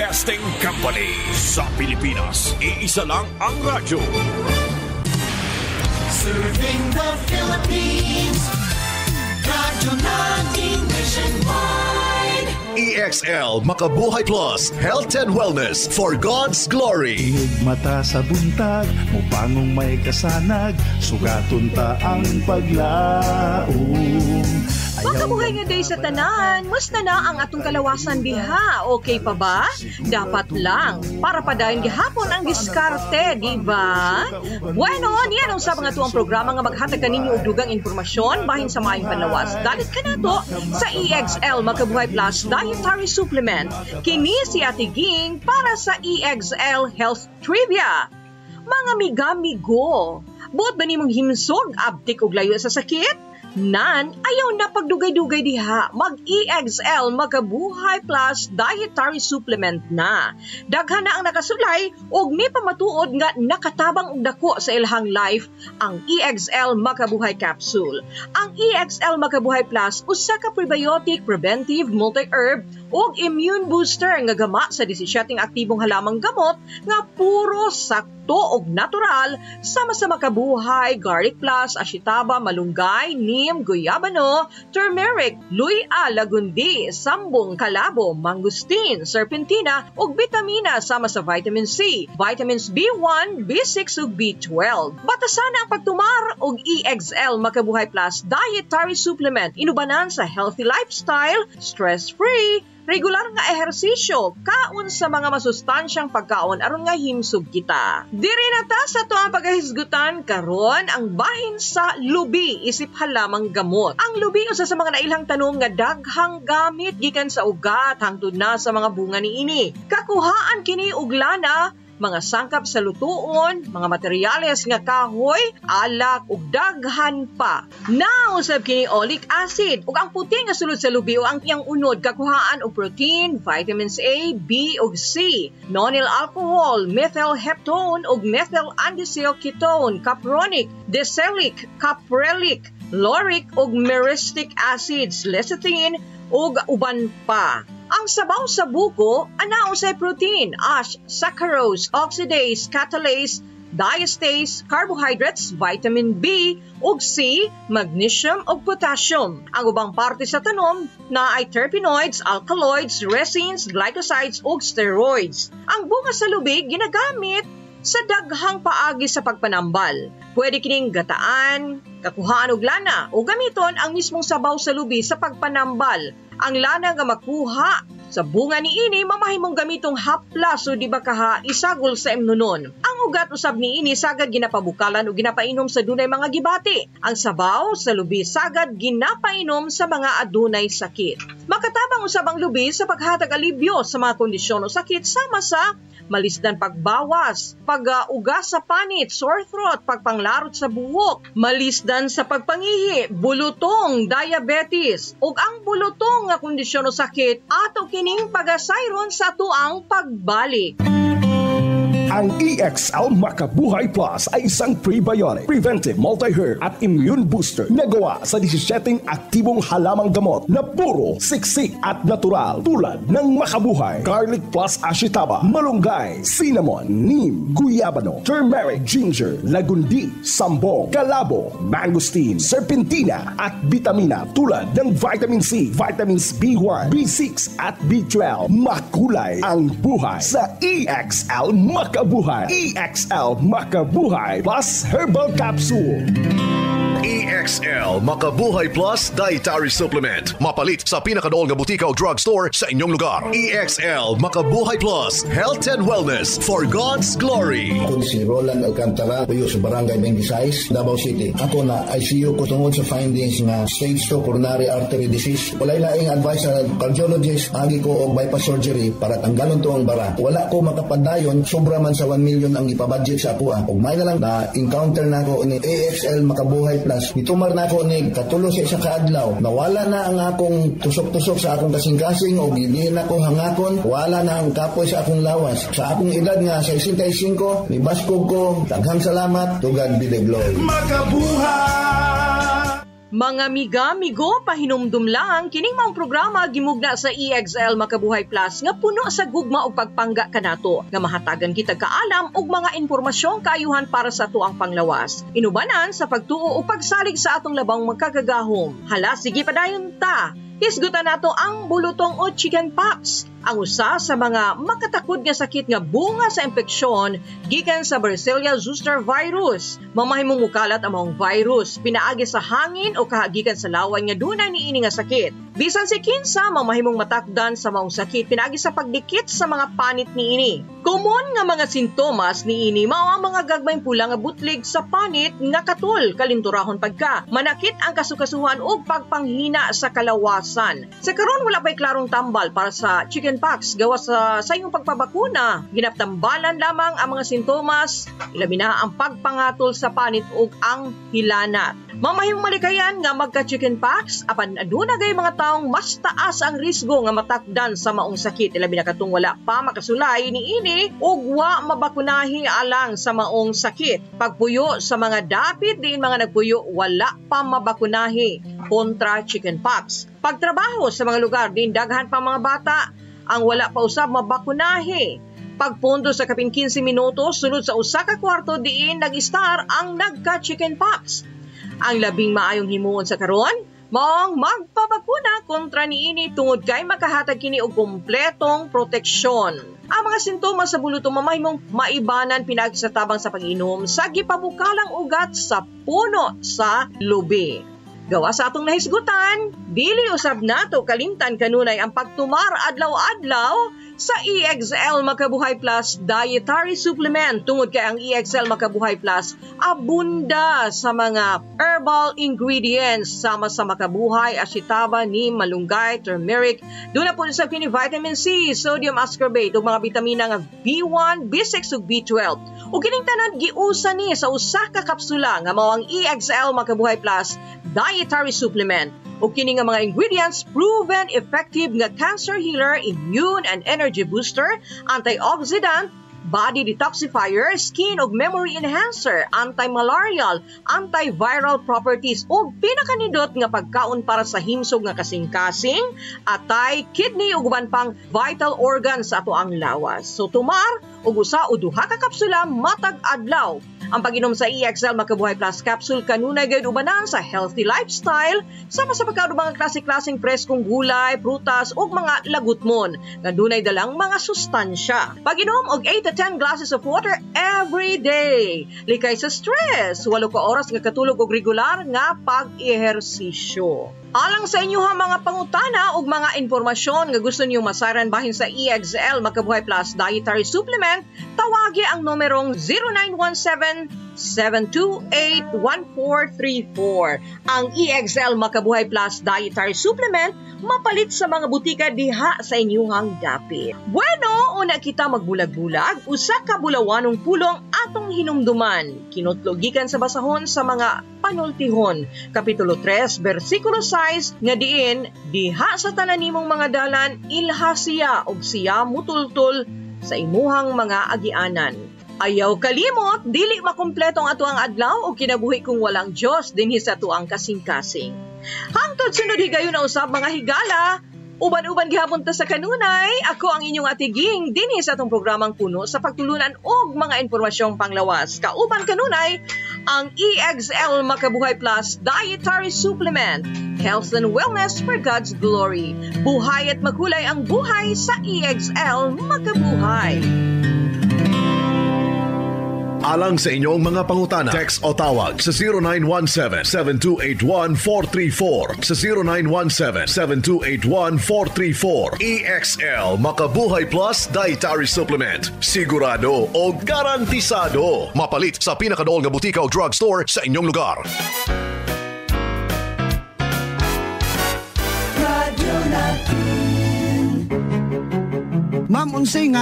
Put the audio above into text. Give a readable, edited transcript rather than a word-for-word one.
Broadcasting Company sa Pilipinas. Iisa lang ang radyo. Serving the Philippines. Radyo natin nationwide. EXL Makabuhay Plus, Health and Wellness for God's Glory. Mata sa buntag, mupangong may kasanag, sugaton ta ang paglaom. Makabuhay nga day sa tanan, musta na ang atong kalawasan diha? Okay pa ba? Dapat lang, para pa dahil gihapon ang diskarte, di ba? Bueno, niyan ang sa mga tuwang programa nga maghatag kaninyo og dugang informasyon bahin sa maayong panlawas. Dalit ka na to sa EXL Makabuhay Plus Dietary Supplement. Kini si Ate Ging para sa EXL Health Trivia. Mga miga-migo, buot ba nimong himsog, abtik og layo sa sakit? Nan, ayaw na pagdugay-dugay diha, mag-EXL Makabuhay Plus Dietary Supplement na. Daghan na ang nakasulay og may pamatuod nga nakatabang og dako sa ilahang life ang EXL Makabuhay Capsule. Ang EXL Makabuhay Plus usa ka prebiotic, preventive, multi-herb ug immune booster nga gama sa 17 aktibong halamang gamot nga puro sakto og natural sama sa Makabuhay, garlic plus, ashitaba, malunggay, neem, guyabano, turmeric, luya, lagundi, sambong, kalabo, mangustin, serpentina ug bitamina sama sa vitamin C, vitamins B1, B6 ug B12. Batasan ang pagtumar og EXL Makabuhay Plus Dietary Supplement inubanan sa healthy lifestyle, stress-free, regular nga ehersisyo, kaon sa mga masustansyang pagkaon aron nga himsog kita. Diri na ta sa tuang paghisgutan karon ang bahin sa lubi isip halamang gamot. Ang lubi usa sa mga nailhang tanom nga daghang gamit gikan sa ugat hangtod na sa mga bunga niini. Kakuhaan kini og lana, mga sangkap sa lutuon, mga materyales nga kahoy, alak ug daghan pa. Nausab kini oleic acid ug ang puti nga sulod sa lubi o ang iyang unod kakuhaan og protein, vitamins A, B ug C, nonyl alcohol, methyl heptone ug methyl andesylketone, capronic, decylic, caprelic, lauric ug myristic acids, lecithin ug uban pa. Ang sabaw sa buko, anao sa protein, ash, saccharose, oxidase, catalase, diastase, carbohydrates, vitamin B ug C, magnesium ug potassium. Ang ubang parte sa tanom na ay terpenoids, alkaloids, resins, glycosides ug steroids. Ang bunga sa lubig ginagamit sa daghang paagi sa pagpanambal. Pwede kining gataan, kakuhaan og lana o gamiton ang mismong sabaw sa lubi sa pagpanambal. Ang lana nga makuha sa bunga niini mamahimong gamitong haplas o di ba kaha isagol sa imnunon. Ang ugat usab niini sagad ginapabukalan o ginapainom sa dunay mga gibati. Ang sabaw sa lubi sagad ginapainom sa mga adunay sakit. Makatabang usab ang lubi sa paghatag alibyo sa mga kondisyon o sakit sama sa malisdan pagbawas, pag-ugas sa panit, sore throat, pagpanglarot sa buhok, malisdan sa pagpangihi, bulutong, diabetes, ug ang bulutong nga kondisyon o sakit ato kining pagasayron sa tuang pagbalik. Ang EXL Makabuhay Plus ay isang prebiotic, preventive, multi-herb at immune booster na gawa sa 17 aktibong halamang gamot na puro siksik at natural tulad ng makabuhay, garlic plus ashitaba, malunggay, cinnamon, neem, guyabano, turmeric, ginger, lagundi, sambong, kalabo, mangustin, serpentina at bitamina tulad ng vitamin C, vitamins B1, B6 at B12. Makulay ang buhay sa EXL Makabuhay. EXL Makabuhay Plus Herbal Capsule. EXL Makabuhay Plus Dietary Supplement. Mapalit sa pinakadool nga butika o drugstore sa inyong lugar. EXL Makabuhay Plus Health and Wellness for God's Glory. Ako si Roland Alcantara, tuyo sa Barangay 26, Davao City. Ako na ICU ko tungod sa findings nga stage 2 coronary artery disease. Walay laing advice sa cardiologist, agi ko og bypass surgery para tanggalon to ang bara. Wala ko makapadayon, sobra man sa 1 million ang ipabudget sa ako. Ug may na lang na encounter na ko ni EXL Makabuhay Plus. Nitumar na ako ni katulo sa isa kaadlaw. Nawala na ang akong tusok-tusok sa akong kasing-kasing o hindi na ko hangakon. Wala na ang kapoy sa akong lawas. Sa akong edad nga 65, nibaskog ko. Daghang salamat. To God be the glory. Makabuhay! Mga miga-migo, pahinumdum lang, kining maong programa gimugna sa EXL Makabuhay Plus nga puno sa gugma o pagpangga kanato nga mahatagan kita kaalam og mga impormasyong kaayuhan para sa tuang panglawas. Inubanan sa pagtuo o pagsalig sa atong labang magkagagahom. Hala, sige padayon ta! Hisgutan nato ang bulutong o chickenpox, ang usa sa mga makatakod nga sakit nga bunga sa impeksyon gikan sa Bacillus zoster virus. Mamahimong mukalat ang maong virus, pinaagi sa hangin o kahagikan sa lawan nga dunay niini nga sakit. Bisan si kinsa mamahimong matakdan sa maong sakit pinaagi sa pagdikit sa mga panit niini. Common nga mga sintomas niini mao ang mga gagmayng pula nga butlig sa panit nga katul, kalinturahon pagka, manakit ang kasukasuhan ug pagpanghina sa kalawasan. Sa karon wala pa'y klarong tambal para sa chickenpox gawas sa inyong pagpabakuna. Ginaptambalan lamang ang mga sintomas, ilabi na ang pagpangatol sa panit ug ang hilanat. Mamahimong malikayan nga magka-chickenpox apan aduna gay mga taong mas taas ang risgo nga matakdan sa maong sakit, ilabi na katong wala pa makasulay niini ug wa mabakunahi alang sa maong sakit. Pagpuyo sa mga dapit diin mga nagpuyo wala pa mabakunahi kontra chickenpox. Pagtrabaho sa mga lugar din daghan pa mga bata ang wala pa usab mabakunahi. Pagpondo sa kapin 15 minutos sulod sa usa ka kwarto diin nag-star ang nagka-chickenpox. Ang labing maayong himuon sa karon maong magpabakuna kontra niini tungod kay makahatag kini og kompletong proteksyon. Ang mga sintomas sa bulutong mamahimong maibanan pinagi sa tabang sa pag-inom sa gipabukalang ugat sa puno sa lubi. Gawa sa atong nahisgutan, dili usab nato kalimtan kanunay ang pagtumar adlaw-adlaw sa EXL Makabuhay Plus Dietary Supplement. Tungod kay ang EXL Makabuhay Plus abunda sa mga herbal ingredients sama sa makabuhay, asitaba, neem, malunggay, turmeric. Doon na po sa kini vitamin C, sodium ascorbate ug mga bitamina nga B1, B6 ug B12. Ug kining tanan giusa ni sa usa ka kapsula nga mao ang EXL Makabuhay Plus Dietary Supplement. O kini nga mga ingredients proven effective nga cancer healer, immune and energy booster, antioxidant, body detoxifier, skin ug memory enhancer, anti-malarial, antiviral properties ug pinakanindot nga pagkaon para sa himsog nga kasing-kasing, atay, kidney ug uban pang vital organs sa ato ang lawas. So tumar ug usa o duha ka kapsula matag adlaw. Ang pag-inom sa EXL Makabuhay Plus Capsule kanunay gayud ubanan sa healthy lifestyle sama sa pagkaon mga klase-klaseng preskong gulay, prutas ug mga lagutmon nga dunay dalang mga sustansya. Pag-inom og 8 to 10 glasses of water every day. Likay sa stress, 8 ka oras nga katulog og regular nga pag-ehersisyo. Alang sa inyo ha mga pangutana ug mga impormasyon nga gusto niyo masaran bahin sa EXL Makabuhay Plus Dietary Supplement, tawagi ang numerong 0917-728-1434. Ang EXL Makabuhay Plus Dietary Supplement mapalit sa mga butika diha sa inyong dapit. Bueno, una kita magbulag-bulag, usa ka bulawanong pulong atong hinumduman. Kinutlogikan sa basahon sa mga panultihon. Kapitulo 3, versikulo 6, nga diin, diha sa tananimong mga dalan, ilha siya og siya mutultol sa imuhang mga agianan. Ayaw kalimot, dili makumpleto ang atuang adlaw o kinabuhi kung walang Diyos dinhi sa tuang kasing-kasing. Hangtod sunod higayon na usab mga higala, uban-uban gihapon ta sa kanunay, ako ang inyong atiging dinhi sa atong programang puno sa pagtulunan og mga impormasyong panglawas. Kauban kanunay, ang EXL Makabuhay Plus Dietary Supplement. Health and wellness for God's glory. Buhay at magkulay ang buhay sa EXL Makabuhay. Alang sa inyong mga pangutana, text o tawag sa 0917-7281-434, sa 0917-7281-434. EXL Makabuhay Plus Dietary Supplement. Sigurado o garantisado. Mapalit sa pinakadool nga butika o drugstore sa inyong lugar. Ma'am, unsay nga